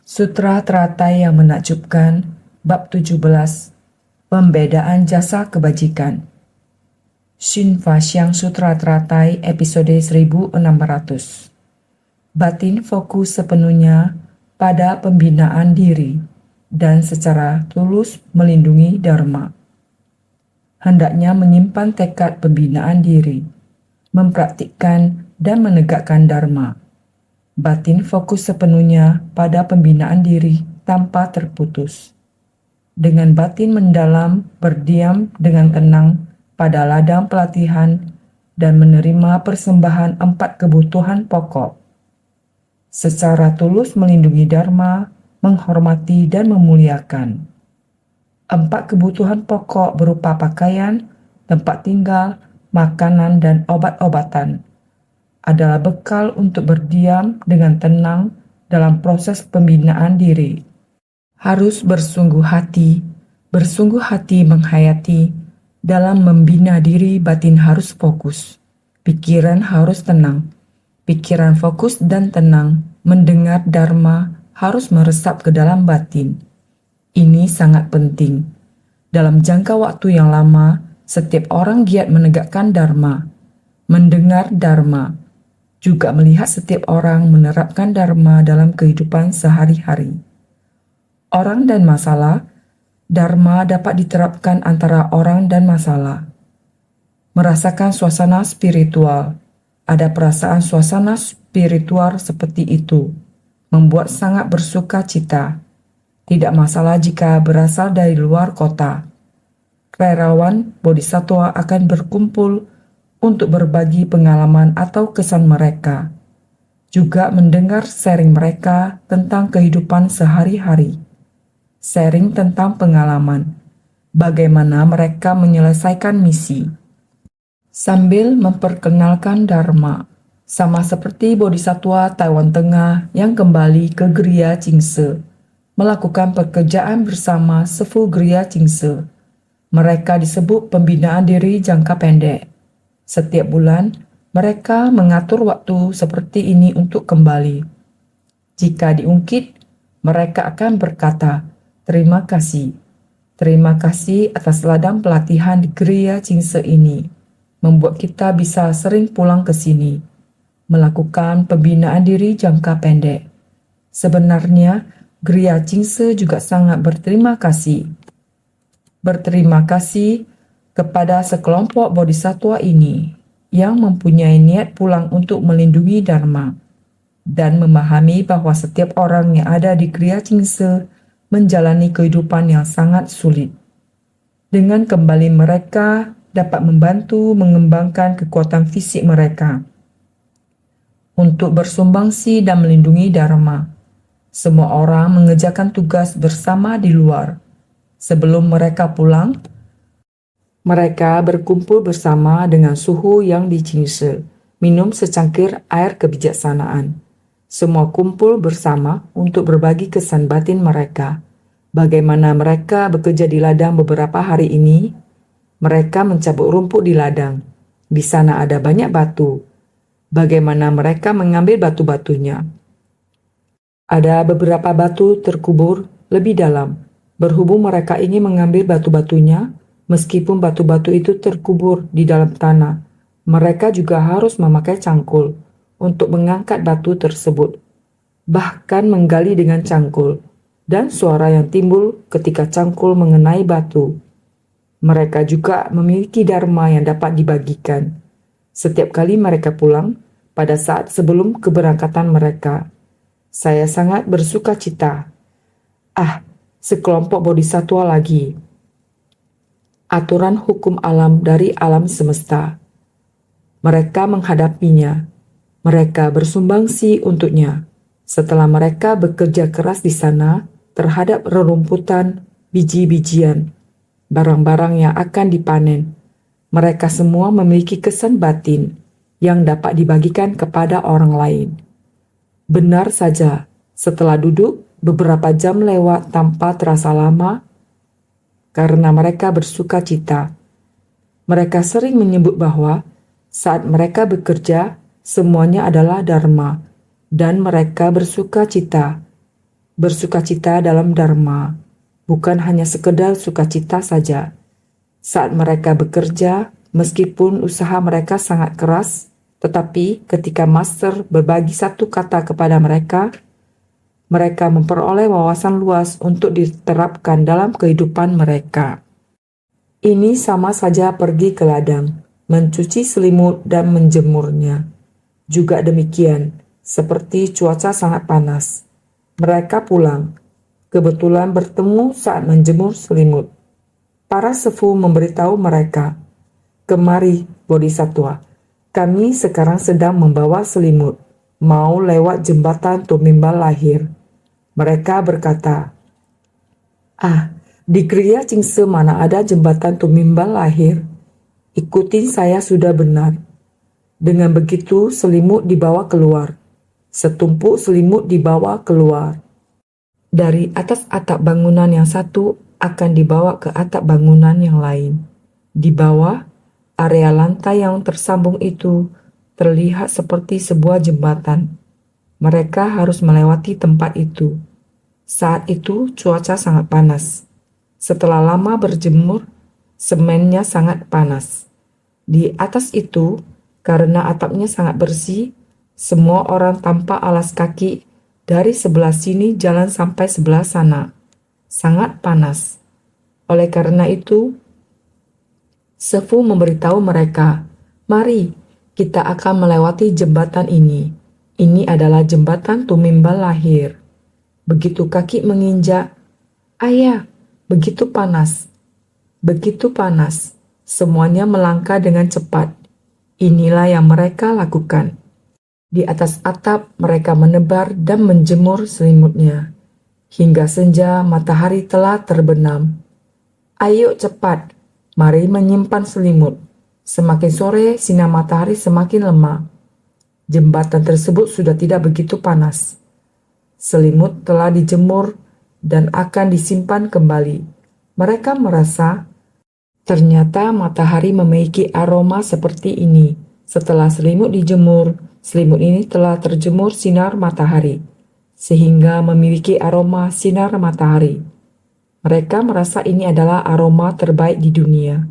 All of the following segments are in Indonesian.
Sutra Teratai yang Menakjubkan, Bab 17, Pembedaan Jasa Kebajikan. Shin Fasyang Sutra Teratai episode 1600. Batin fokus sepenuhnya pada pembinaan diri dan secara tulus melindungi Dharma. Hendaknya menyimpan tekad pembinaan diri, mempraktikkan dan menegakkan Dharma. Batin fokus sepenuhnya pada pembinaan diri tanpa terputus. Dengan batin mendalam, berdiam dengan tenang pada ladang pelatihan dan menerima persembahan 4 kebutuhan pokok. Secara tulus melindungi Dharma, menghormati dan memuliakan. 4 kebutuhan pokok berupa pakaian, tempat tinggal, makanan dan obat-obatan adalah bekal untuk berdiam dengan tenang dalam proses pembinaan diri. Harus bersungguh hati menghayati dalam membina diri. Batin harus fokus, pikiran harus tenang, pikiran fokus dan tenang, mendengar Dharma harus meresap ke dalam batin. Ini sangat penting. Dalam jangka waktu yang lama, setiap orang giat menegakkan Dharma, mendengar Dharma, juga melihat setiap orang menerapkan Dharma dalam kehidupan sehari-hari. Orang dan masalah, Dharma dapat diterapkan antara orang dan masalah. Merasakan suasana spiritual, ada perasaan suasana spiritual seperti itu, membuat sangat bersuka cita. Tidak masalah jika berasal dari luar kota. Relawan Bodhisattva akan berkumpul untuk berbagi pengalaman atau kesan mereka, juga mendengar sharing mereka tentang kehidupan sehari-hari, sharing tentang pengalaman, bagaimana mereka menyelesaikan misi, sambil memperkenalkan Dharma, sama seperti Bodhisattva Taiwan Tengah yang kembali ke Gria Jingse, melakukan pekerjaan bersama Sefu Gria Jingse. Mereka disebut pembinaan diri jangka pendek. Setiap bulan, mereka mengatur waktu seperti ini untuk kembali. Jika diungkit, mereka akan berkata, "Terima kasih. Terima kasih atas ladang pelatihan di Gria Jingse ini. Membuat kita bisa sering pulang ke sini, melakukan pembinaan diri jangka pendek." Sebenarnya, Gria Jingse juga sangat berterima kasih. Berterima kasih kepada sekelompok bodhisattva ini yang mempunyai niat pulang untuk melindungi Dharma dan memahami bahwa setiap orang yang ada di Gria Jingse menjalani kehidupan yang sangat sulit. Dengan kembali mereka dapat membantu mengembangkan kekuatan fisik mereka untuk bersumbangsi dan melindungi Dharma. Semua orang mengerjakan tugas bersama di luar. Sebelum mereka pulang, mereka berkumpul bersama dengan suhu yang di Jingse, minum secangkir air kebijaksanaan. Semua kumpul bersama untuk berbagi kesan batin mereka. Bagaimana mereka bekerja di ladang beberapa hari ini. Mereka mencabut rumput di ladang. Di sana ada banyak batu. Bagaimana mereka mengambil batu-batunya. Ada beberapa batu terkubur lebih dalam. Berhubung mereka ingin mengambil batu-batunya, meskipun batu-batu itu terkubur di dalam tanah, mereka juga harus memakai cangkul untuk mengangkat batu tersebut, bahkan menggali dengan cangkul, dan suara yang timbul ketika cangkul mengenai batu. Mereka juga memiliki Dharma yang dapat dibagikan. Setiap kali mereka pulang, pada saat sebelum keberangkatan mereka, saya sangat bersuka cita. Sekelompok bodhisattva lagi. Aturan hukum alam dari alam semesta. Mereka menghadapinya. Mereka bersumbangsi untuknya. Setelah mereka bekerja keras di sana terhadap rerumputan, biji-bijian, barang-barang yang akan dipanen, mereka semua memiliki kesan batin yang dapat dibagikan kepada orang lain. Benar saja, setelah duduk, beberapa jam lewat tanpa terasa lama karena mereka bersuka cita. Mereka sering menyebut bahwa saat mereka bekerja, semuanya adalah Dharma dan mereka bersuka cita. bersukacita dalam Dharma, bukan hanya sekedar sukacita saja. Saat mereka bekerja, meskipun usaha mereka sangat keras, tetapi ketika Master berbagi satu kata kepada mereka, mereka memperoleh wawasan luas untuk diterapkan dalam kehidupan mereka. Ini sama saja pergi ke ladang, mencuci selimut dan menjemurnya. Juga demikian, seperti cuaca sangat panas. Mereka pulang, kebetulan bertemu saat menjemur selimut. Para sepuh memberitahu mereka, "Kemari, Bodhisattva, kami sekarang sedang membawa selimut, mau lewat jembatan Tumimbal Lahir." Mereka berkata, di Kriya Cingse mana ada jembatan Tumimbal Lahir? Ikutin saya sudah benar." Dengan begitu selimut dibawa keluar. Setumpuk selimut dibawa keluar. Dari atas atap bangunan yang satu akan dibawa ke atap bangunan yang lain. Di bawah, area lantai yang tersambung itu terlihat seperti sebuah jembatan. Mereka harus melewati tempat itu. Saat itu cuaca sangat panas. Setelah lama berjemur, semennya sangat panas. Di atas itu, karena atapnya sangat bersih, semua orang tanpa alas kaki dari sebelah sini jalan sampai sebelah sana. Sangat panas. Oleh karena itu, sepuh memberitahu mereka, "Mari, kita akan melewati jembatan ini. Ini adalah jembatan Tumimbal Lahir." Begitu kaki menginjak, "Ayah, begitu panas." Begitu panas. Semuanya melangkah dengan cepat. Inilah yang mereka lakukan. Di atas atap mereka menebar dan menjemur selimutnya. Hingga senja matahari telah terbenam. "Ayo cepat, mari menyimpan selimut." Semakin sore sinar matahari semakin lemah. Jembatan tersebut sudah tidak begitu panas. Selimut telah dijemur dan akan disimpan kembali. Mereka merasa ternyata matahari memiliki aroma seperti ini. Setelah selimut dijemur, selimut ini telah terjemur sinar matahari, sehingga memiliki aroma sinar matahari. Mereka merasa ini adalah aroma terbaik di dunia,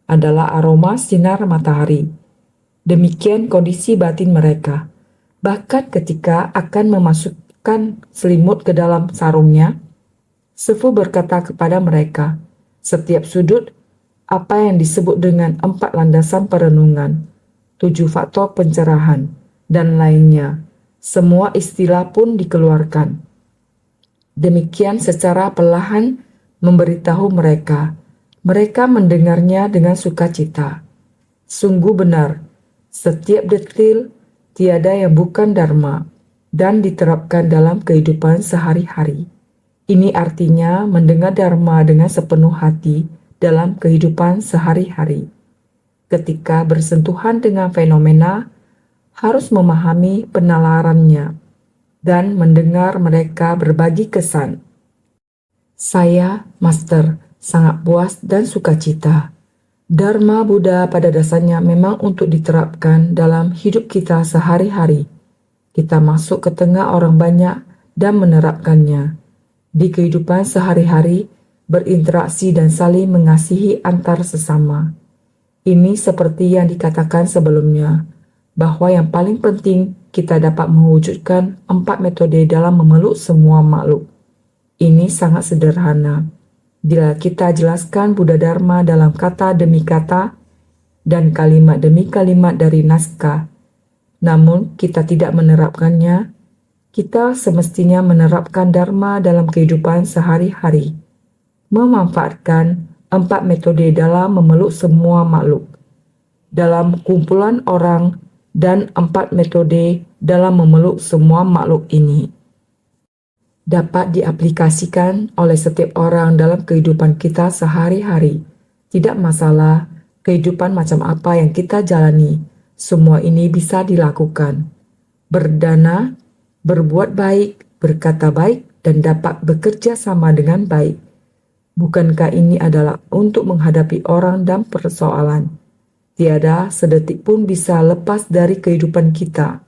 adalah aroma sinar matahari. Demikian kondisi batin mereka. Bahkan ketika akan memasukkan selimut ke dalam sarungnya, sepuh berkata kepada mereka, "Setiap sudut, apa yang disebut dengan 4 landasan perenungan, 7 faktor pencerahan, dan lainnya. Semua istilah pun dikeluarkan." Demikian secara perlahan memberitahu mereka. Mereka mendengarnya dengan sukacita. Sungguh benar, setiap detil tiada yang bukan dharma dan diterapkan dalam kehidupan sehari-hari. Ini artinya mendengar dharma dengan sepenuh hati dalam kehidupan sehari-hari. Ketika bersentuhan dengan fenomena, harus memahami penalarannya dan mendengar mereka berbagi kesan. Saya, Master, sangat puas dan sukacita. Dharma Buddha pada dasarnya memang untuk diterapkan dalam hidup kita sehari-hari. Kita masuk ke tengah orang banyak dan menerapkannya. Di kehidupan sehari-hari, berinteraksi dan saling mengasihi antar sesama. Ini seperti yang dikatakan sebelumnya, bahwa yang paling penting kita dapat mewujudkan 4 metode dalam memeluk semua makhluk. Ini sangat sederhana. Bila kita jelaskan Buddha Dharma dalam kata demi kata dan kalimat demi kalimat dari naskah, namun kita tidak menerapkannya, kita semestinya menerapkan Dharma dalam kehidupan sehari-hari, memanfaatkan 4 metode dalam memeluk semua makhluk, dalam kumpulan orang, dan 4 metode dalam memeluk semua makhluk ini dapat diaplikasikan oleh setiap orang dalam kehidupan kita sehari-hari. Tidak masalah kehidupan macam apa yang kita jalani, semua ini bisa dilakukan. Berdana, berbuat baik, berkata baik, dan dapat bekerja sama dengan baik. Bukankah ini adalah untuk menghadapi orang dan persoalan? Tiada sedetik pun bisa lepas dari kehidupan kita.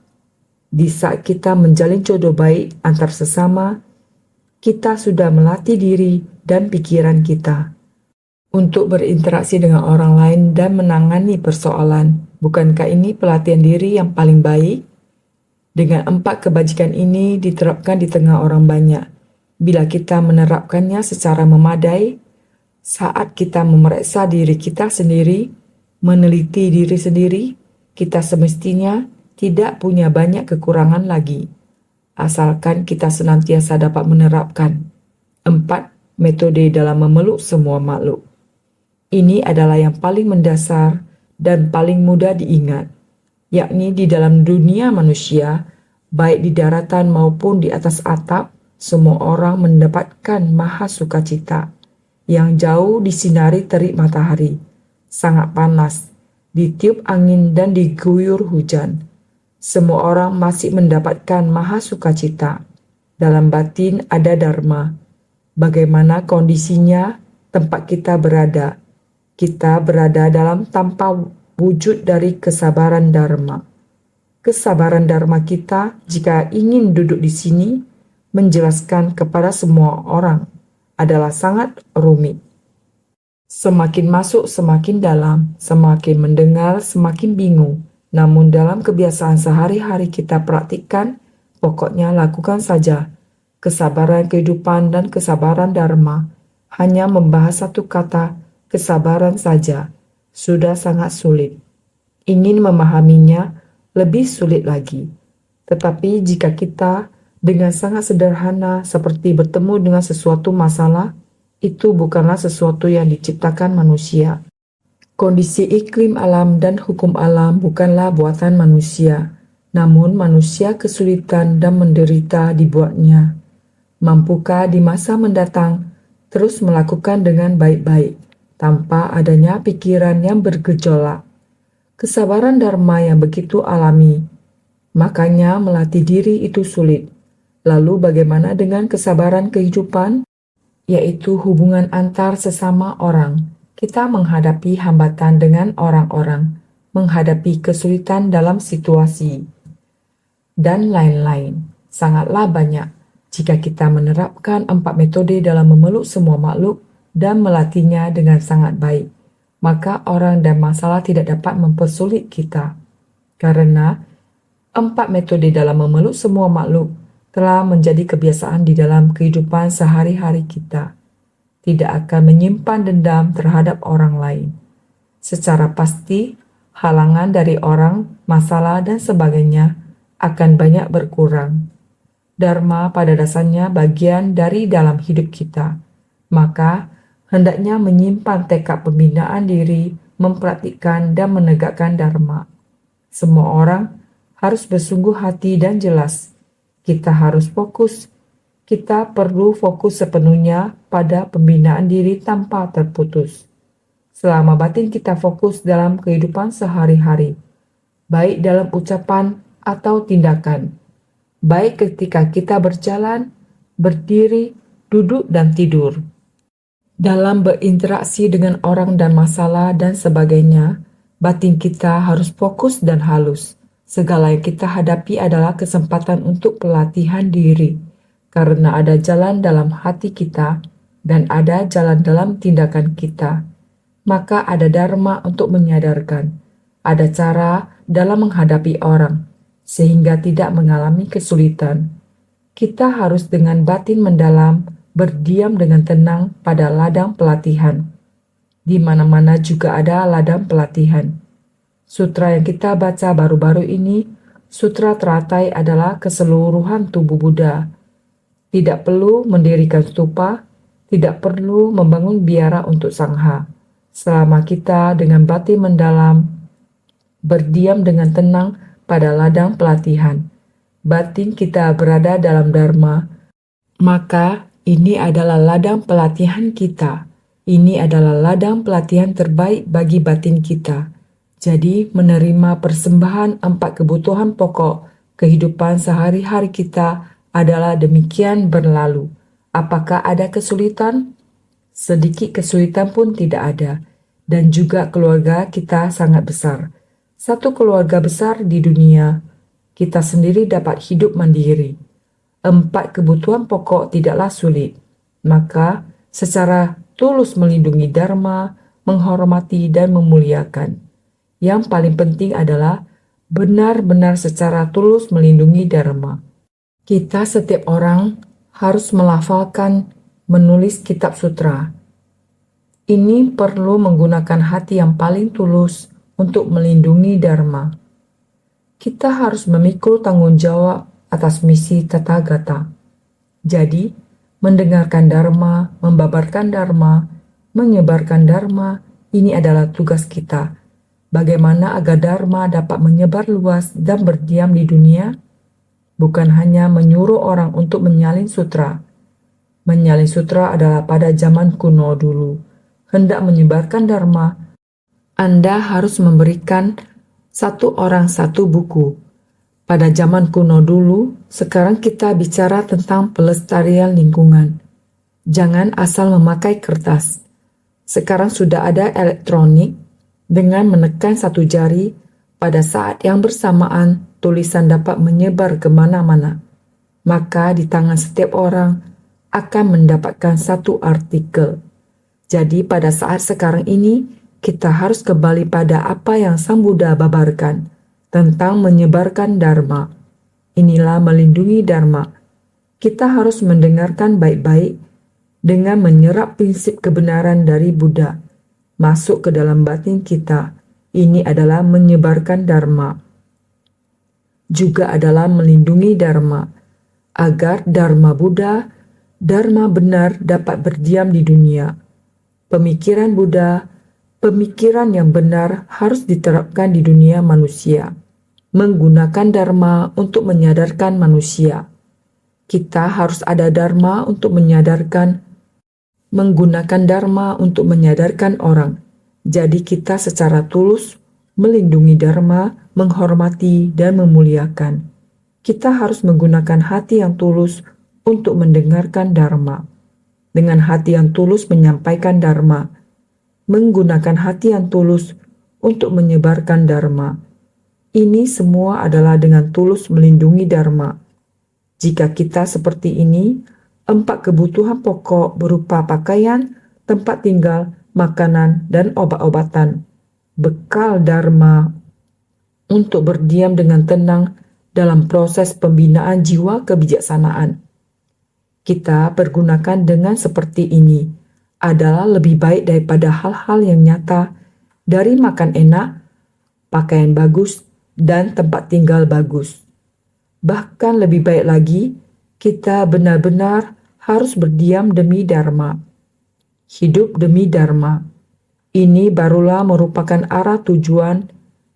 Di saat kita menjalin jodoh baik antar sesama, kita sudah melatih diri dan pikiran kita untuk berinteraksi dengan orang lain dan menangani persoalan. Bukankah ini pelatihan diri yang paling baik? Dengan 4 kebajikan ini diterapkan di tengah orang banyak. Bila kita menerapkannya secara memadai, saat kita memeriksa diri kita sendiri, meneliti diri sendiri, kita semestinya tidak punya banyak kekurangan lagi. Asalkan kita senantiasa dapat menerapkan 4 metode dalam memeluk semua makhluk. Ini adalah yang paling mendasar dan paling mudah diingat, yakni di dalam dunia manusia, baik di daratan maupun di atas atap, semua orang mendapatkan maha sukacita yang jauh disinari terik matahari, sangat panas, ditiup angin dan diguyur hujan. Semua orang masih mendapatkan maha sukacita. Dalam batin ada dharma. Bagaimana kondisinya tempat kita berada? Kita berada dalam tanpa wujud dari kesabaran dharma. Kesabaran dharma kita jika ingin duduk di sini menjelaskan kepada semua orang adalah sangat rumit. Semakin masuk semakin dalam, semakin mendengar semakin bingung. Namun dalam kebiasaan sehari-hari kita praktikkan, pokoknya lakukan saja. Kesabaran kehidupan dan kesabaran dharma. Hanya membahas satu kata, kesabaran saja, sudah sangat sulit. Ingin memahaminya lebih sulit lagi. Tetapi jika kita dengan sangat sederhana seperti bertemu dengan sesuatu masalah, itu bukanlah sesuatu yang diciptakan manusia. Kondisi iklim alam dan hukum alam bukanlah buatan manusia, namun manusia kesulitan dan menderita dibuatnya. Mampukah di masa mendatang terus melakukan dengan baik-baik, tanpa adanya pikiran yang bergejolak? Kesabaran dharma yang begitu alami, makanya melatih diri itu sulit. Lalu bagaimana dengan kesabaran kehidupan, yaitu hubungan antar sesama orang? Kita menghadapi hambatan dengan orang-orang, menghadapi kesulitan dalam situasi, dan lain-lain. Sangatlah banyak jika kita menerapkan 4 metode dalam memeluk semua makhluk dan melatihnya dengan sangat baik. Maka orang dan masalah tidak dapat mempersulit kita. Karena 4 metode dalam memeluk semua makhluk telah menjadi kebiasaan di dalam kehidupan sehari-hari kita. Tidak akan menyimpan dendam terhadap orang lain. Secara pasti, halangan dari orang, masalah, dan sebagainya akan banyak berkurang. Dharma pada dasarnya bagian dari dalam hidup kita. Maka, hendaknya menyimpan tekad pembinaan diri, mempraktikkan dan menegakkan dharma. Semua orang harus bersungguh hati dan jelas. Kita harus fokus. Kita perlu fokus sepenuhnya pada pembinaan diri tanpa terputus. Selama batin kita fokus dalam kehidupan sehari-hari, baik dalam ucapan atau tindakan, baik ketika kita berjalan, berdiri, duduk, dan tidur. Dalam berinteraksi dengan orang dan masalah dan sebagainya, batin kita harus fokus dan halus. Segala yang kita hadapi adalah kesempatan untuk pelatihan diri. Karena ada jalan dalam hati kita dan ada jalan dalam tindakan kita, maka ada dharma untuk menyadarkan. Ada cara dalam menghadapi orang, sehingga tidak mengalami kesulitan. Kita harus dengan batin mendalam, berdiam dengan tenang pada ladang pelatihan. Di mana-mana juga ada ladang pelatihan. Sutra yang kita baca baru-baru ini, Sutra Teratai adalah keseluruhan tubuh Buddha. Tidak perlu mendirikan stupa, tidak perlu membangun biara untuk sangha. Selama kita dengan batin mendalam, berdiam dengan tenang pada ladang pelatihan, batin kita berada dalam dharma, maka ini adalah ladang pelatihan kita. Ini adalah ladang pelatihan terbaik bagi batin kita. Jadi menerima persembahan 4 kebutuhan pokok kehidupan sehari-hari kita adalah demikian berlalu. Apakah ada kesulitan? Sedikit kesulitan pun tidak ada. Dan juga keluarga kita sangat besar. Satu keluarga besar di dunia, kita sendiri dapat hidup mandiri. 4 kebutuhan pokok tidaklah sulit. Maka secara tulus melindungi Dharma, menghormati dan memuliakan. Yang paling penting adalah benar-benar secara tulus melindungi Dharma. Kita setiap orang harus melafalkan, menulis kitab sutra. Ini perlu menggunakan hati yang paling tulus untuk melindungi Dharma. Kita harus memikul tanggung jawab atas misi Tathagata. Jadi, mendengarkan Dharma, membabarkan Dharma, menyebarkan Dharma, ini adalah tugas kita. Bagaimana agar Dharma dapat menyebar luas dan berdiam di dunia? Bukan hanya menyuruh orang untuk menyalin sutra. Menyalin sutra adalah pada zaman kuno dulu. Hendak menyebarkan Dharma, Anda harus memberikan satu orang satu buku. Pada zaman kuno dulu, sekarang kita bicara tentang pelestarian lingkungan. Jangan asal memakai kertas. Sekarang sudah ada elektronik, dengan menekan satu jari, pada saat yang bersamaan tulisan dapat menyebar kemana-mana. Maka di tangan setiap orang akan mendapatkan satu artikel. Jadi pada saat sekarang ini, kita harus kembali pada apa yang Sang Buddha babarkan tentang menyebarkan Dharma. Inilah melindungi Dharma. Kita harus mendengarkan baik-baik dengan menyerap prinsip kebenaran dari Buddha masuk ke dalam batin kita. Ini adalah menyebarkan Dharma. Juga adalah melindungi Dharma, agar Dharma Buddha, Dharma benar dapat berdiam di dunia. Pemikiran Buddha, pemikiran yang benar harus diterapkan di dunia manusia. Menggunakan Dharma untuk menyadarkan manusia. Kita harus ada Dharma untuk menggunakan Dharma untuk menyadarkan orang. Jadi kita secara tulus melindungi Dharma, menghormati dan memuliakan. Kita harus menggunakan hati yang tulus untuk mendengarkan Dharma. Dengan hati yang tulus menyampaikan Dharma, menggunakan hati yang tulus untuk menyebarkan Dharma. Ini semua adalah dengan tulus melindungi Dharma. Jika kita seperti ini, 4 kebutuhan pokok berupa pakaian, tempat tinggal, makanan, dan obat-obatan, bekal Dharma untuk berdiam dengan tenang dalam proses pembinaan jiwa kebijaksanaan. Kita pergunakan dengan seperti ini adalah lebih baik daripada hal-hal yang nyata dari makan enak, pakaian bagus, dan tempat tinggal bagus. Bahkan lebih baik lagi, kita benar-benar harus berdiam demi Dharma. Hidup demi Dharma. Ini barulah merupakan arah tujuan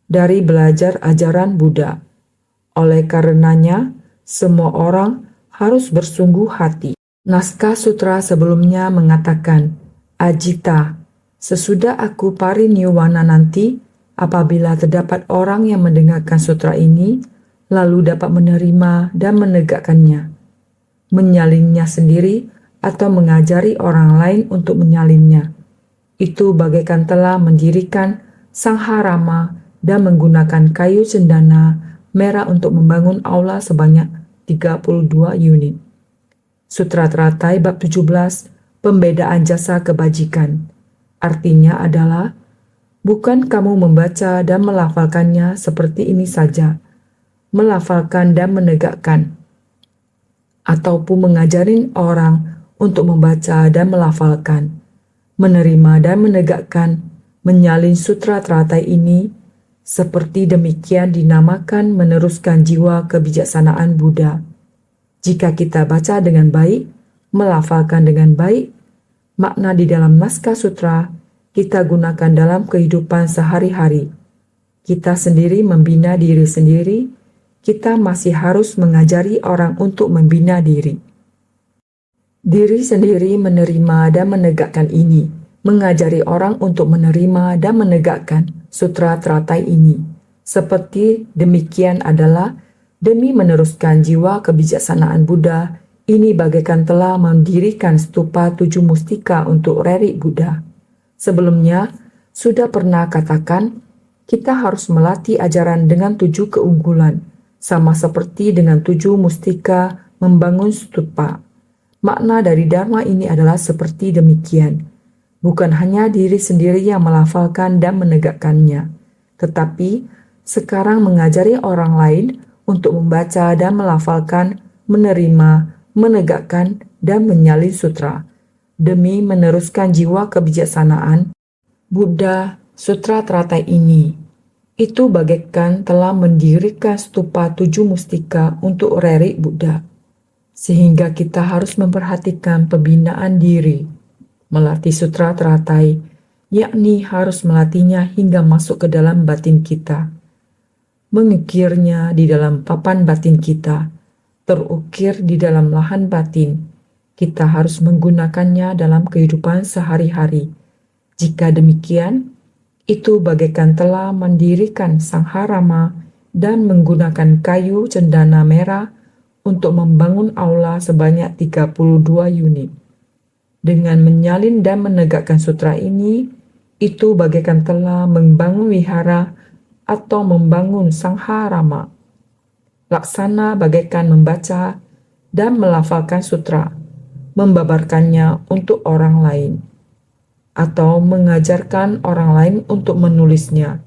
dari belajar ajaran Buddha. Oleh karenanya, semua orang harus bersungguh hati. Naskah sutra sebelumnya mengatakan, Ajita, sesudah aku pariniwana nanti, apabila terdapat orang yang mendengarkan sutra ini, lalu dapat menerima dan menegakkannya, menyalinnya sendiri atau mengajari orang lain untuk menyalinnya. Itu bagaikan telah mendirikan sangharama dan menggunakan kayu cendana merah untuk membangun aula sebanyak 32 unit. Sutra Teratai bab 17, pembedaan jasa kebajikan. Artinya adalah, bukan kamu membaca dan melafalkannya seperti ini saja, melafalkan dan menegakkan, ataupun mengajarin orang untuk membaca dan melafalkan, menerima dan menegakkan, menyalin sutra teratai ini, seperti demikian dinamakan meneruskan jiwa kebijaksanaan Buddha. Jika kita baca dengan baik, melafalkan dengan baik, makna di dalam naskah sutra kita gunakan dalam kehidupan sehari-hari. Kita sendiri membina diri sendiri, kita masih harus mengajari orang untuk membina diri. Diri sendiri menerima dan menegakkan ini, mengajari orang untuk menerima dan menegakkan sutra teratai ini. Seperti demikian adalah demi meneruskan jiwa kebijaksanaan Buddha, ini bagaikan telah mendirikan stupa 7 mustika untuk relik Buddha. Sebelumnya, sudah pernah katakan, kita harus melatih ajaran dengan 7 keunggulan, sama seperti dengan 7 mustika membangun stupa. Makna dari dharma ini adalah seperti demikian. Bukan hanya diri sendiri yang melafalkan dan menegakkannya, tetapi sekarang mengajari orang lain untuk membaca dan melafalkan, menerima, menegakkan, dan menyalin sutra. Demi meneruskan jiwa kebijaksanaan, Buddha Sutra teratai ini, itu bagaikan telah mendirikan stupa 7 mustika untuk reri Buddha. Sehingga kita harus memperhatikan pembinaan diri, melatih sutra teratai, yakni harus melatihnya hingga masuk ke dalam batin kita. Mengukirnya di dalam papan batin kita, terukir di dalam lahan batin. Kita harus menggunakannya dalam kehidupan sehari-hari. Jika demikian, itu bagaikan telah mendirikan sangharama dan menggunakan kayu cendana merah untuk membangun aula sebanyak 32 unit. Dengan menyalin dan menegakkan sutra ini, itu bagaikan telah membangun wihara atau membangun sangharama. Laksana bagaikan membaca dan melafalkan sutra, membabarkannya untuk orang lain, atau mengajarkan orang lain untuk menulisnya.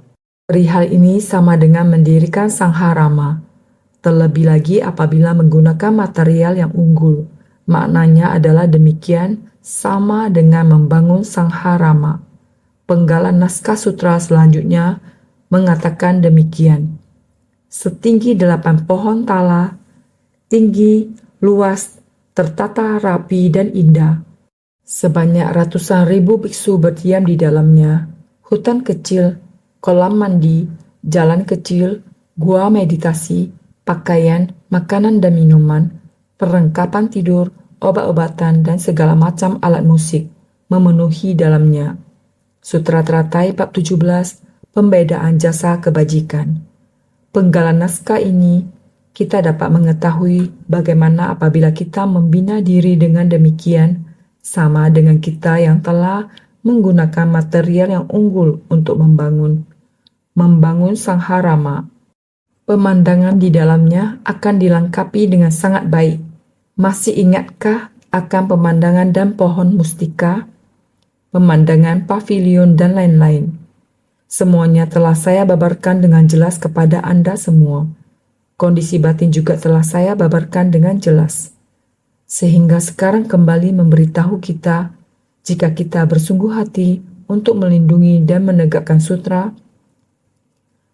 Perihal ini sama dengan mendirikan sangharama. Terlebih lagi apabila menggunakan material yang unggul. Maknanya adalah demikian sama dengan membangun sangharama. Penggalan naskah sutra selanjutnya mengatakan demikian. Setinggi 8 pohon tala, tinggi, luas, tertata rapi dan indah. Sebanyak ratusan ribu biksu berdiam di dalamnya. Hutan kecil, kolam mandi, jalan kecil, gua meditasi, pakaian, makanan dan minuman, perlengkapan tidur, obat-obatan, dan segala macam alat musik memenuhi dalamnya. Sutra Teratai bab 17, Pembedaan Jasa Kebajikan. Penggalan naskah ini, kita dapat mengetahui bagaimana apabila kita membina diri dengan demikian, sama dengan kita yang telah menggunakan material yang unggul untuk membangun sangharama. Pemandangan di dalamnya akan dilengkapi dengan sangat baik. Masih ingatkah akan pemandangan dan pohon mustika, pemandangan pavilion dan lain-lain? Semuanya telah saya babarkan dengan jelas kepada Anda semua. Kondisi batin juga telah saya babarkan dengan jelas. Sehingga sekarang kembali memberitahu kita, jika kita bersungguh hati untuk melindungi dan menegakkan sutra,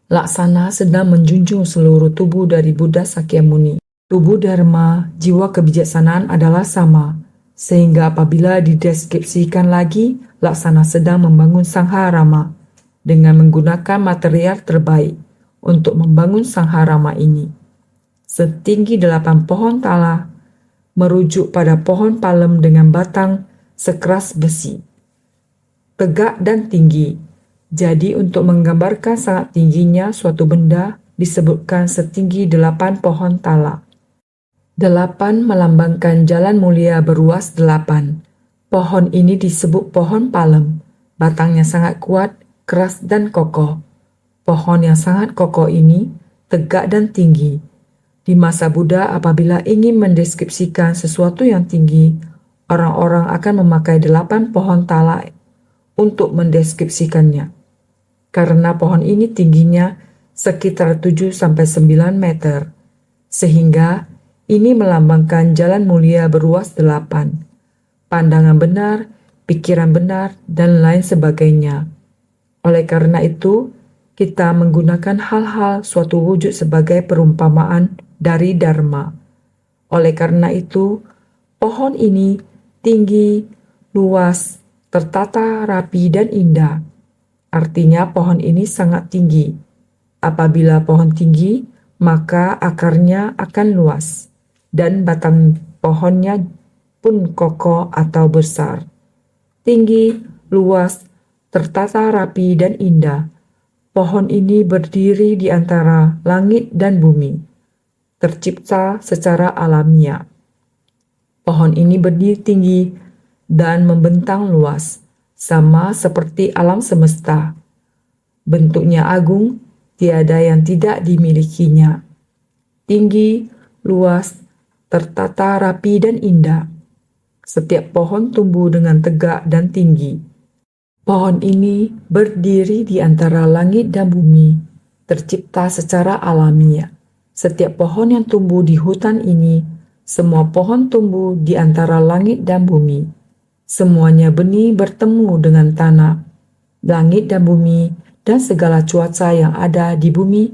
Laksana sedang menjunjung seluruh tubuh dari Buddha Sakyamuni. Tubuh Dharma, jiwa kebijaksanaan adalah sama, sehingga apabila dideskripsikan lagi, Laksana sedang membangun sangharama dengan menggunakan material terbaik untuk membangun sangharama ini. Setinggi 8 pohon tala, merujuk pada pohon palem dengan batang sekeras besi, tegak dan tinggi. Jadi untuk menggambarkan sangat tingginya suatu benda disebutkan setinggi 8 pohon tala. 8 melambangkan jalan mulia beruas 8. Pohon ini disebut pohon palem. Batangnya sangat kuat, keras dan kokoh. Pohon yang sangat kokoh ini tegak dan tinggi. Di masa Buddha apabila ingin mendeskripsikan sesuatu yang tinggi, orang-orang akan memakai 8 pohon tala untuk mendeskripsikannya. Karena pohon ini tingginya sekitar 7-9 meter, sehingga ini melambangkan jalan mulia beruas 8, pandangan benar, pikiran benar, dan lain sebagainya. Oleh karena itu, kita menggunakan hal-hal suatu wujud sebagai perumpamaan dari Dharma. Oleh karena itu, pohon ini tinggi, luas, tertata rapi dan indah. Artinya pohon ini sangat tinggi. Apabila pohon tinggi, maka akarnya akan luas, dan batang pohonnya pun kokoh atau besar. Tinggi, luas, tertata rapi dan indah. Pohon ini berdiri di antara langit dan bumi, tercipta secara alamiah. Pohon ini berdiri tinggi dan membentang luas, sama seperti alam semesta. Bentuknya agung, tiada yang tidak dimilikinya. Tinggi, luas, tertata rapi dan indah. Setiap pohon tumbuh dengan tegak dan tinggi. Pohon ini berdiri di antara langit dan bumi, tercipta secara alamiah. Setiap pohon yang tumbuh di hutan ini, semua pohon tumbuh di antara langit dan bumi. Semuanya benih bertemu dengan tanah, langit dan bumi, dan segala cuaca yang ada di bumi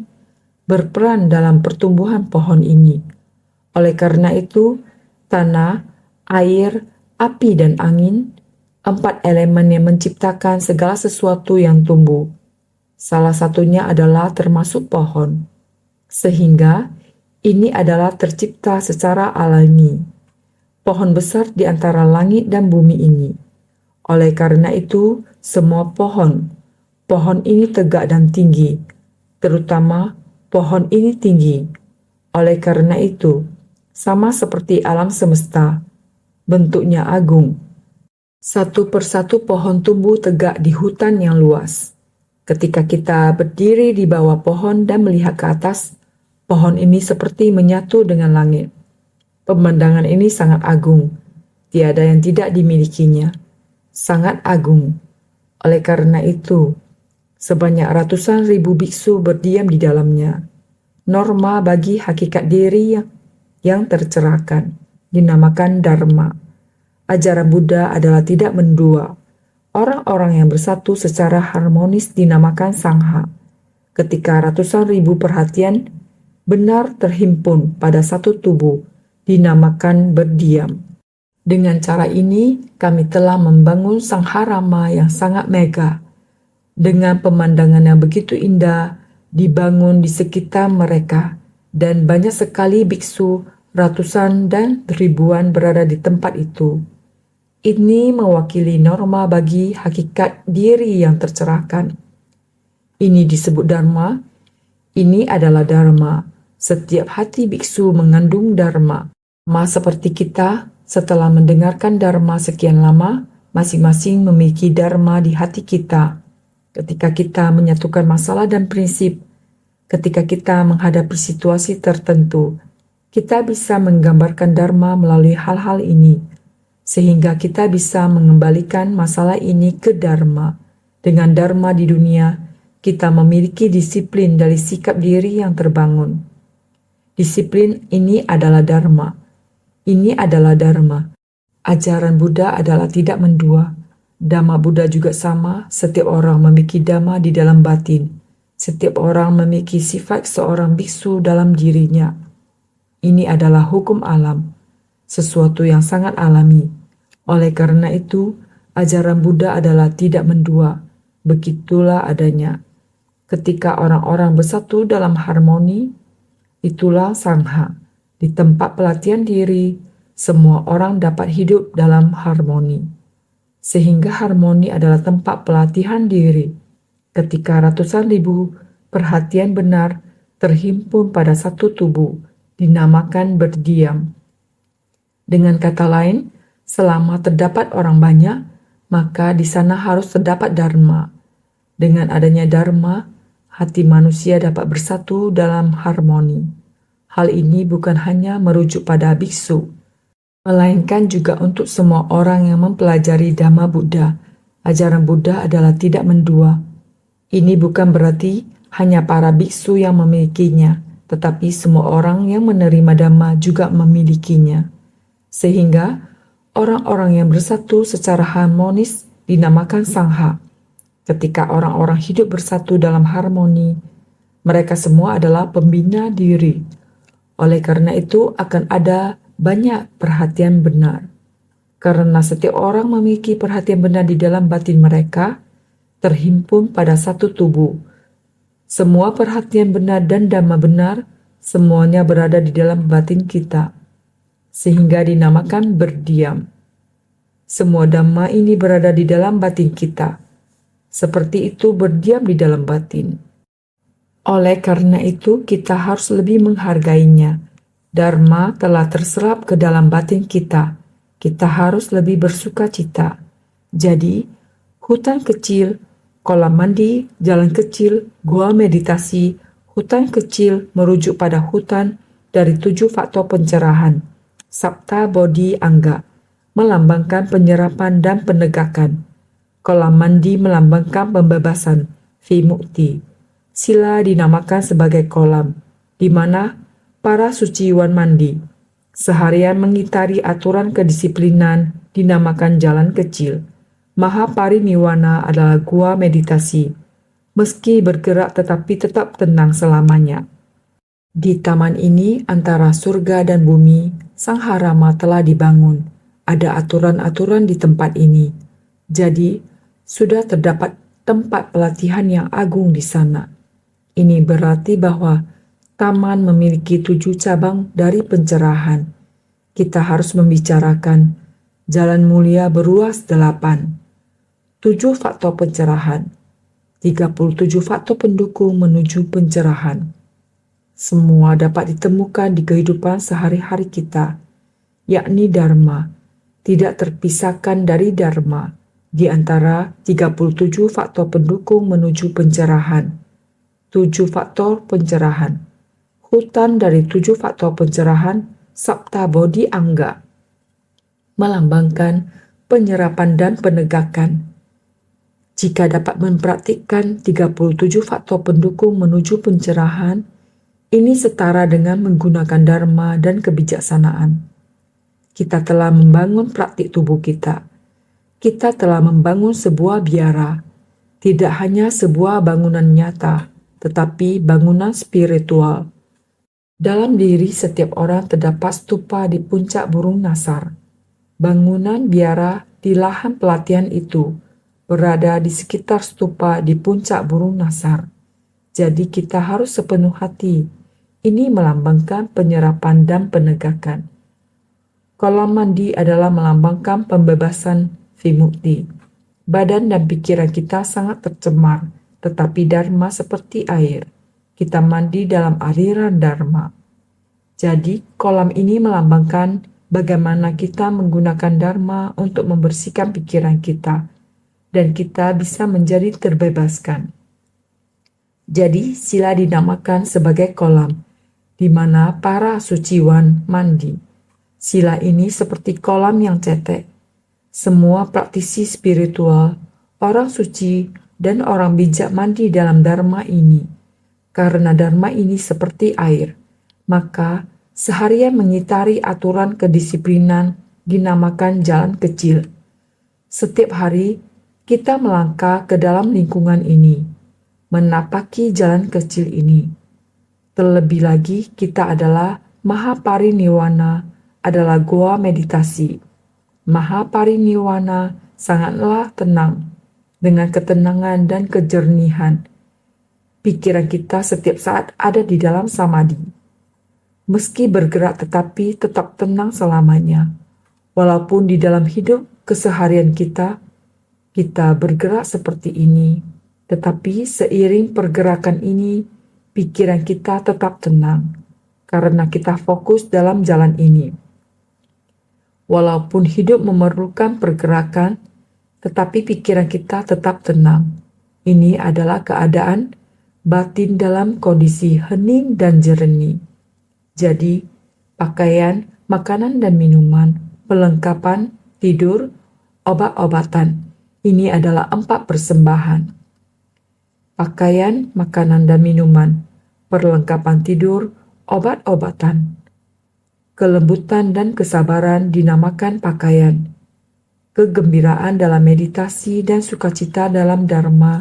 berperan dalam pertumbuhan pohon ini. Oleh karena itu, tanah, air, api, dan angin, 4 elemen yang menciptakan segala sesuatu yang tumbuh. Salah satunya adalah termasuk pohon. Sehingga ini adalah tercipta secara alami. Pohon besar di antara langit dan bumi ini. Oleh karena itu, semua pohon ini tegak dan tinggi, terutama pohon ini tinggi. Oleh karena itu, sama seperti alam semesta, bentuknya agung. Satu persatu pohon tumbuh tegak di hutan yang luas. Ketika kita berdiri di bawah pohon dan melihat ke atas, pohon ini seperti menyatu dengan langit. Pemandangan ini sangat agung, tiada yang tidak dimilikinya. Sangat agung. Oleh karena itu, sebanyak ratusan ribu biksu berdiam di dalamnya. Norma bagi hakikat diri yang tercerahkan dinamakan Dharma. Ajaran Buddha adalah tidak mendua. Orang-orang yang bersatu secara harmonis dinamakan Sangha. Ketika ratusan ribu perhatian benar terhimpun pada satu tubuh, dinamakan berdiam. Dengan cara ini, kami telah membangun Sangharama yang sangat mega. Dengan pemandangan yang begitu indah, dibangun di sekitar mereka, dan banyak sekali biksu, ratusan dan ribuan berada di tempat itu. Ini mewakili norma bagi hakikat diri yang tercerahkan. Ini disebut Dharma. Ini adalah Dharma. Setiap hati biksu mengandung Dharma. Sama seperti kita, setelah mendengarkan Dharma sekian lama, masing-masing memiliki Dharma di hati kita. Ketika kita menyatukan masalah dan prinsip, ketika kita menghadapi situasi tertentu, kita bisa menggambarkan Dharma melalui hal-hal ini, sehingga kita bisa mengembalikan masalah ini ke Dharma. Dengan Dharma di dunia, kita memiliki disiplin dari sikap diri yang terbangun. Disiplin ini adalah Dharma. Ini adalah Dharma. Ajaran Buddha adalah tidak mendua. Dhamma Buddha juga sama, setiap orang memiliki Dhamma di dalam batin. Setiap orang memiliki sifat seorang biksu dalam dirinya. Ini adalah hukum alam, sesuatu yang sangat alami. Oleh karena itu, ajaran Buddha adalah tidak mendua. Begitulah adanya. Ketika orang-orang bersatu dalam harmoni, itulah Sangha. Di tempat pelatihan diri, semua orang dapat hidup dalam harmoni. Sehingga harmoni adalah tempat pelatihan diri. Ketika ratusan ribu perhatian benar terhimpun pada satu tubuh, dinamakan berdiam. Dengan kata lain, selama terdapat orang banyak, maka di sana harus terdapat Dharma. Dengan adanya Dharma, hati manusia dapat bersatu dalam harmoni. Hal ini bukan hanya merujuk pada biksu, melainkan juga untuk semua orang yang mempelajari Dhamma Buddha. Ajaran Buddha adalah tidak mendua. Ini bukan berarti hanya para biksu yang memilikinya, tetapi semua orang yang menerima Dhamma juga memilikinya. Sehingga orang-orang yang bersatu secara harmonis dinamakan Sangha. Ketika orang-orang hidup bersatu dalam harmoni, mereka semua adalah pembina diri. Oleh karena itu akan ada banyak perhatian benar. Karena setiap orang memiliki perhatian benar di dalam batin mereka, terhimpun pada satu tubuh. Semua perhatian benar dan Dhamma benar, semuanya berada di dalam batin kita, sehingga dinamakan berdiam. Semua Dhamma ini berada di dalam batin kita. Seperti itu berdiam di dalam batin. Oleh karena itu kita harus lebih menghargainya. Dharma telah terserap ke dalam batin kita. Kita harus lebih bersuka cita. Jadi, hutan kecil, kolam mandi, jalan kecil, gua meditasi, hutan kecil merujuk pada hutan dari 7 faktor pencerahan. Sapta Bodhi Angga melambangkan penyerapan dan penegakan. Kolam mandi melambangkan pembebasan, vimukti. Sila dinamakan sebagai kolam, di mana para suciwan mandi. Seharian mengitari aturan kedisiplinan dinamakan jalan kecil. Mahapariniwana adalah gua meditasi. Meski bergerak tetapi tetap tenang selamanya. Di taman ini antara surga dan bumi, Sang Harama telah dibangun. Ada aturan-aturan di tempat ini. Jadi, sudah terdapat tempat pelatihan yang agung di sana. Ini berarti bahwa taman memiliki 7 cabang dari pencerahan. Kita harus membicarakan jalan mulia beruas 8. 7 faktor pencerahan. 37 faktor pendukung menuju pencerahan. Semua dapat ditemukan di kehidupan sehari-hari kita, yakni Dharma, tidak terpisahkan dari Dharma, di antara 37 faktor pendukung menuju pencerahan. 7 faktor pencerahan. Hutan dari 7 faktor pencerahan, Sapta Bodhi Angga, melambangkan penyerapan dan penegakan. Jika dapat mempraktikkan 37 faktor pendukung menuju pencerahan, ini setara dengan menggunakan dharma dan kebijaksanaan. Kita telah membangun praktik tubuh kita. Kita telah membangun sebuah biara, tidak hanya sebuah bangunan nyata, tetapi bangunan spiritual. Dalam diri setiap orang terdapat stupa di puncak burung nasar. Bangunan biara di lahan pelatihan itu berada di sekitar stupa di puncak burung nasar. Jadi kita harus sepenuh hati. Ini melambangkan penyerapan dan penegakan. Kolam mandi adalah melambangkan pembebasan vimukti. Badan dan pikiran kita sangat tercemar, tetapi Dharma seperti air. Kita mandi dalam aliran Dharma. Jadi, kolam ini melambangkan bagaimana kita menggunakan Dharma untuk membersihkan pikiran kita, dan kita bisa menjadi terbebaskan. Jadi, sila dinamakan sebagai kolam, di mana para suciwan mandi. Sila ini seperti kolam yang cetek. Semua praktisi spiritual, orang suci, dan orang bijak mandi dalam Dharma ini. Karena Dharma ini seperti air, maka seharian mengitari aturan kedisiplinan dinamakan jalan kecil. Setiap hari, kita melangkah ke dalam lingkungan ini, menapaki jalan kecil ini. Terlebih lagi, kita adalah Mahapariniwana, adalah goa meditasi. Mahapariniwana sangatlah tenang, dengan ketenangan dan kejernihan. Pikiran kita setiap saat ada di dalam samadhi. Meski bergerak tetapi tetap tenang selamanya. Walaupun di dalam hidup keseharian kita bergerak seperti ini, tetapi seiring pergerakan ini, pikiran kita tetap tenang, karena kita fokus dalam jalan ini. Walaupun hidup memerlukan pergerakan, tetapi pikiran kita tetap tenang. Ini adalah keadaan batin dalam kondisi hening dan jernih. Jadi, pakaian, makanan dan minuman, perlengkapan, tidur, obat-obatan. Ini adalah 4 persembahan. Pakaian, makanan dan minuman, perlengkapan tidur, obat-obatan. Kelembutan dan kesabaran dinamakan pakaian. Kegembiraan dalam meditasi dan sukacita dalam Dharma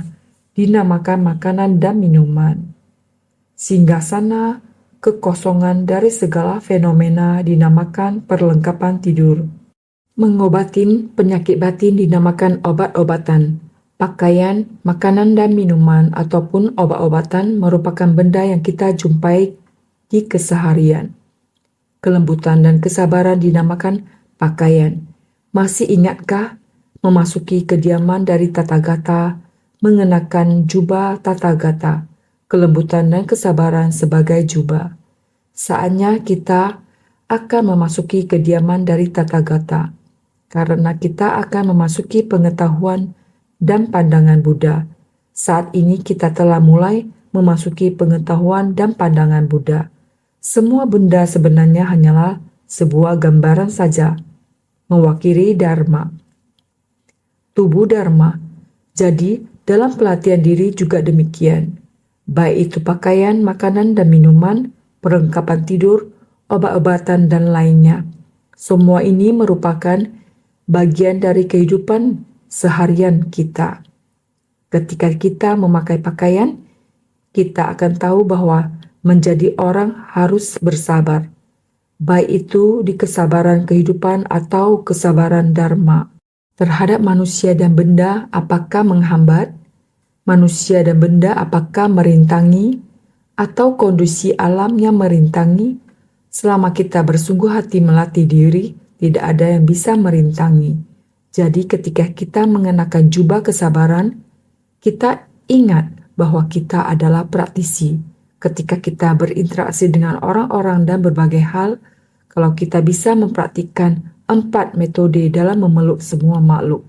dinamakan makanan dan minuman. Singgasana, kekosongan dari segala fenomena dinamakan perlengkapan tidur. Mengobatin penyakit batin dinamakan obat-obatan. Pakaian, makanan dan minuman ataupun obat-obatan merupakan benda yang kita jumpai di keseharian. Kelembutan dan kesabaran dinamakan pakaian. Masih ingatkah memasuki kediaman dari Tathagata, mengenakan jubah Tathagata, kelembutan dan kesabaran sebagai jubah? Saatnya kita akan memasuki kediaman dari Tathagata, karena kita akan memasuki pengetahuan dan pandangan Buddha. Saat ini kita telah mulai memasuki pengetahuan dan pandangan Buddha. Semua benda sebenarnya hanyalah sebuah gambaran saja, mewakili Dharma. Tubuh Dharma. Jadi, dalam pelatihan diri juga demikian. Baik itu pakaian, makanan dan minuman, perlengkapan tidur, obat-obatan dan lainnya. Semua ini merupakan bagian dari kehidupan seharian kita. Ketika kita memakai pakaian, kita akan tahu bahwa menjadi orang harus bersabar. Baik itu di kesabaran kehidupan atau kesabaran Dharma. Terhadap manusia dan benda, apakah menghambat? Manusia dan benda apakah merintangi? Atau kondisi alam yang merintangi? Selama kita bersungguh hati melatih diri, tidak ada yang bisa merintangi. Jadi ketika kita mengenakan jubah kesabaran, kita ingat bahwa kita adalah praktisi. Ketika kita berinteraksi dengan orang-orang dan berbagai hal, kalau kita bisa mempraktikkan 4 metode dalam memeluk semua makhluk,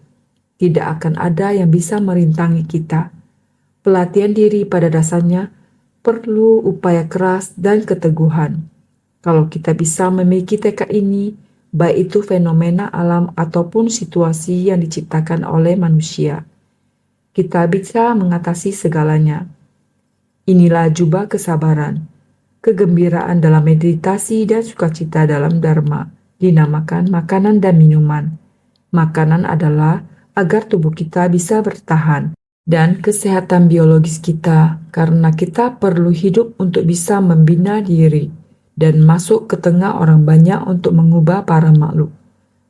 tidak akan ada yang bisa merintangi kita. Pelatihan diri pada dasarnya perlu upaya keras dan keteguhan. Kalau kita bisa memiliki tekad ini, baik itu fenomena alam ataupun situasi yang diciptakan oleh manusia, kita bisa mengatasi segalanya. Inilah jubah kesabaran, kegembiraan dalam meditasi dan sukacita dalam Dharma, dinamakan makanan dan minuman. Makanan adalah agar tubuh kita bisa bertahan, dan kesehatan biologis kita, karena kita perlu hidup untuk bisa membina diri dan masuk ke tengah orang banyak untuk mengubah para makhluk.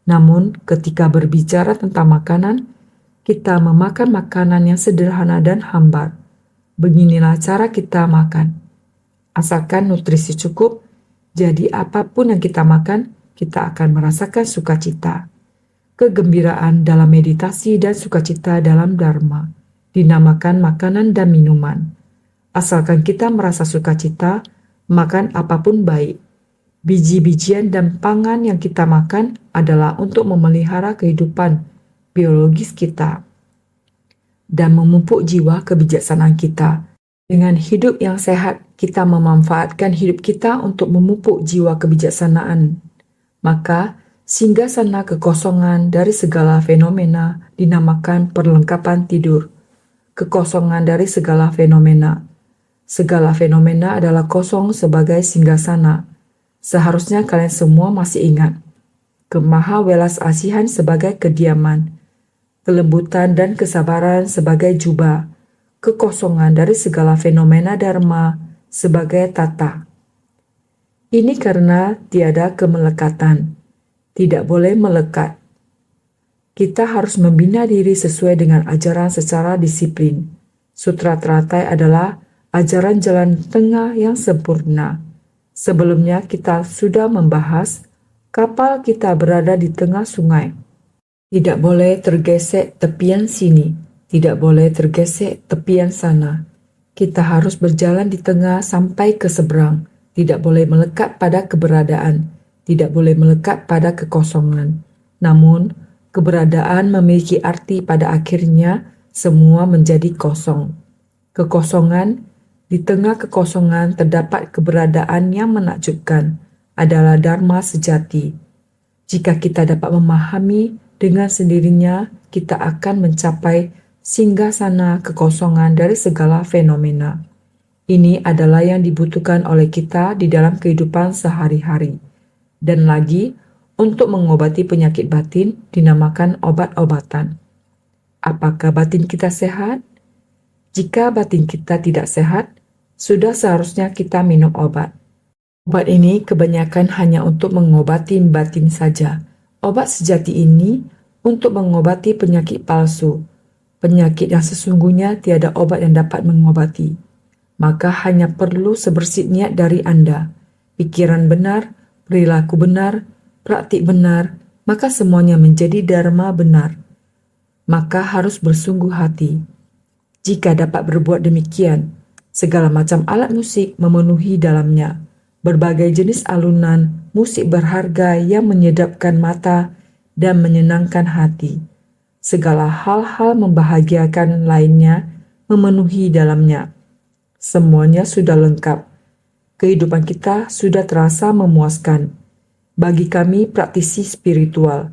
Namun, ketika berbicara tentang makanan, kita memakan makanan yang sederhana dan hambar. Beginilah cara kita makan. Asalkan nutrisi cukup, jadi apapun yang kita makan, kita akan merasakan sukacita. Kegembiraan dalam meditasi dan sukacita dalam Dharma, dinamakan makanan dan minuman. Asalkan kita merasa sukacita, makan apapun baik. Biji-bijian dan pangan yang kita makan adalah untuk memelihara kehidupan biologis kita dan memupuk jiwa kebijaksanaan kita. Dengan hidup yang sehat, kita memanfaatkan hidup kita untuk memupuk jiwa kebijaksanaan. Maka, singgasana kekosongan dari segala fenomena dinamakan perlengkapan tidur. Kekosongan dari segala fenomena. Segala fenomena adalah kosong sebagai singgasana. Seharusnya kalian semua masih ingat. Kemaha welas asihan sebagai kediaman. Kelembutan dan kesabaran sebagai jubah. Kekosongan dari segala fenomena Dharma sebagai tata. Ini karena tiada kemelekatan. Tidak boleh melekat. Kita harus membina diri sesuai dengan ajaran secara disiplin. Sutra teratai adalah ajaran jalan tengah yang sempurna. Sebelumnya kita sudah membahas kapal kita berada di tengah sungai. Tidak boleh tergesek tepian sini, tidak boleh tergesek tepian sana. Kita harus berjalan di tengah sampai ke seberang, tidak boleh melekat pada keberadaan, tidak boleh melekat pada kekosongan. Namun, keberadaan memiliki arti pada akhirnya semua menjadi kosong. Kekosongan, di tengah kekosongan terdapat keberadaan yang menakjubkan, adalah Dharma sejati. Jika kita dapat memahami, dengan sendirinya kita akan mencapai singgasana kekosongan dari segala fenomena. Ini adalah yang dibutuhkan oleh kita di dalam kehidupan sehari-hari. Dan lagi, untuk mengobati penyakit batin dinamakan obat-obatan. Apakah batin kita sehat? Jika batin kita tidak sehat, sudah seharusnya kita minum obat. Obat ini kebanyakan hanya untuk mengobati batin saja. Obat sejati ini untuk mengobati penyakit palsu. Penyakit yang sesungguhnya tiada obat yang dapat mengobati. Maka hanya perlu sebersih niat dari Anda. Pikiran benar, perilaku benar, praktik benar, maka semuanya menjadi dharma benar. Maka harus bersungguh hati. Jika dapat berbuat demikian, segala macam alat musik memenuhi dalamnya. Berbagai jenis alunan musik berharga yang menyedapkan mata dan menyenangkan hati. Segala hal-hal membahagiakan lainnya memenuhi dalamnya. Semuanya sudah lengkap. Kehidupan kita sudah terasa memuaskan. bagi kami praktisi spiritual.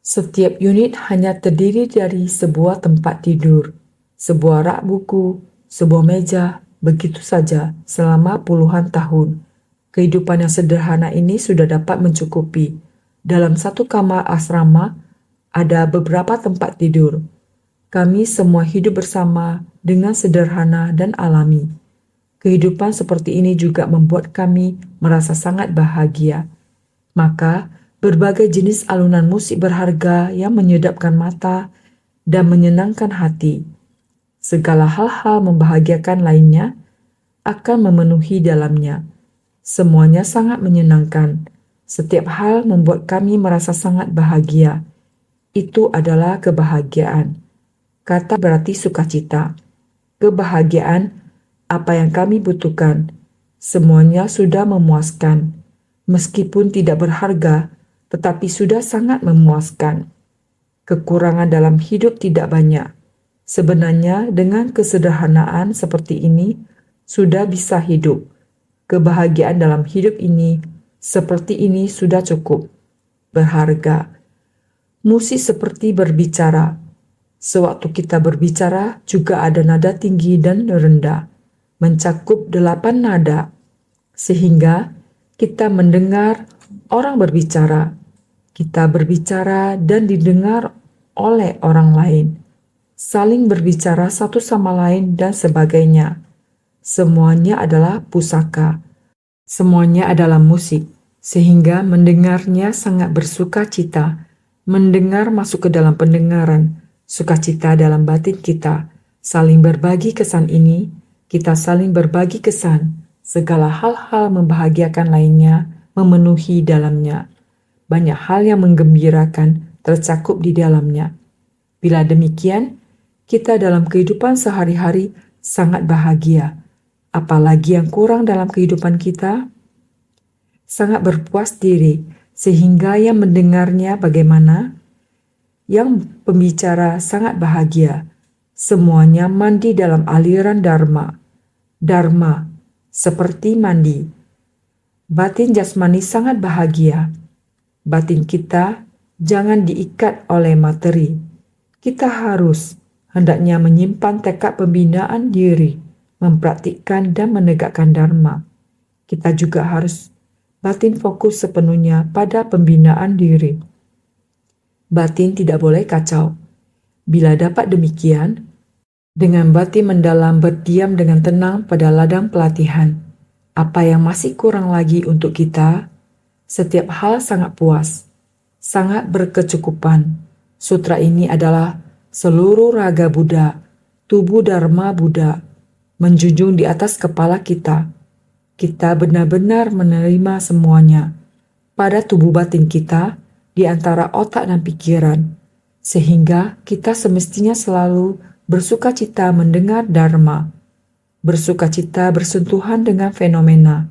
Setiap unit hanya terdiri dari sebuah tempat tidur, sebuah rak buku, sebuah meja, begitu saja selama puluhan tahun. Kehidupan yang sederhana ini sudah dapat mencukupi. Dalam satu kamar asrama, ada beberapa tempat tidur. Kami semua hidup bersama dengan sederhana dan alami. Kehidupan seperti ini juga membuat kami merasa sangat bahagia. Maka, berbagai jenis alunan musik berharga yang menyedapkan mata dan menyenangkan hati. Segala hal-hal membahagiakan lainnya akan memenuhi dalamnya. Semuanya sangat menyenangkan. Setiap hal membuat kami merasa sangat bahagia. Itu adalah kebahagiaan. Kata berarti sukacita. Kebahagiaan, apa yang kami butuhkan, semuanya sudah memuaskan. Meskipun tidak berharga, tetapi sudah sangat memuaskan. Kekurangan dalam hidup tidak banyak. Sebenarnya dengan kesederhanaan seperti ini, sudah bisa hidup. Kebahagiaan dalam hidup ini, seperti ini sudah cukup. Berharga. Musik seperti berbicara. Sewaktu kita berbicara, juga ada nada tinggi dan rendah, mencakup 8 nada, sehingga kita mendengar orang berbicara. Kita berbicara dan didengar oleh orang lain. Saling berbicara satu sama lain dan sebagainya. Semuanya adalah pusaka. Semuanya adalah musik. Sehingga mendengarnya sangat bersuka cita. Mendengar masuk ke dalam pendengaran. Sukacita dalam batin kita. Saling berbagi kesan ini. Kita saling berbagi kesan. Segala hal-hal membahagiakan lainnya memenuhi dalamnya. Banyak hal yang menggembirakan tercakup di dalamnya. Bila demikian, kita dalam kehidupan sehari-hari sangat bahagia. Apalagi yang kurang dalam kehidupan kita, sangat berpuas diri, sehingga yang mendengarnya bagaimana? Yang pembicara sangat bahagia. Semuanya mandi dalam aliran Dharma. Dharma, seperti mandi. Batin jasmani sangat bahagia. Batin kita jangan diikat oleh materi. Kita harus hendaknya menyimpan tekad pembinaan diri, mempraktikkan dan menegakkan dharma. Kita juga harus batin fokus sepenuhnya pada pembinaan diri. Batin tidak boleh kacau. Bila dapat demikian, dengan batin mendalam berdiam dengan tenang pada ladang pelatihan, apa yang masih kurang lagi untuk kita? Setiap hal sangat puas, sangat berkecukupan. Sutra ini adalah seluruh raga Buddha, tubuh Dharma Buddha, menjunjung di atas kepala kita. Kita benar-benar menerima semuanya pada tubuh batin kita, di antara otak dan pikiran, sehingga kita semestinya selalu bersukacita mendengar Dharma, bersukacita bersentuhan dengan fenomena.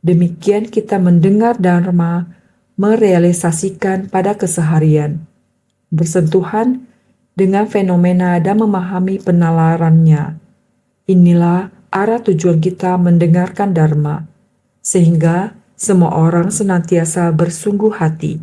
Demikian kita mendengar Dharma, merealisasikan pada keseharian, bersentuhan dengan fenomena dan memahami penalarannya. Inilah arah tujuan kita mendengarkan Dharma, sehingga semua orang senantiasa bersungguh hati.